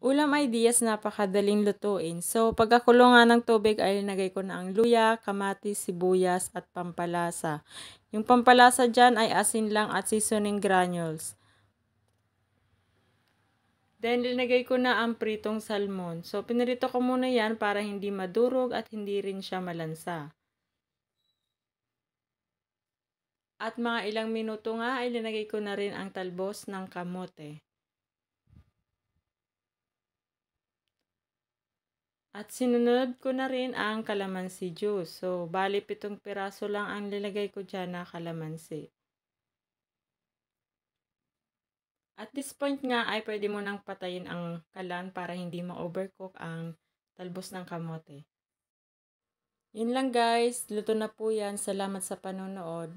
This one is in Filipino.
Ulam ideas napakadaling lutuin. So, pagkakulungan ng tubig ay linagay ko na ang luya, kamatis, sibuyas at pampalasa. Yung pampalasa dyan ay asin lang at seasoning granules. Then, linagay ko na ang pritong salmon. So, pinirito ko muna yan para hindi madurog at hindi rin siya malansa. At mga ilang minuto nga ay linagay ko na rin ang talbos ng kamote. At sinunod ko na rin ang kalamansi juice. So, bali 7 piraso lang ang nilagay ko dyan na kalamansi. At this point nga ay pwede mo nang patayin ang kalan para hindi ma-overcook ang talbos ng kamote. Yun lang guys, luto na po yan. Salamat sa panonood.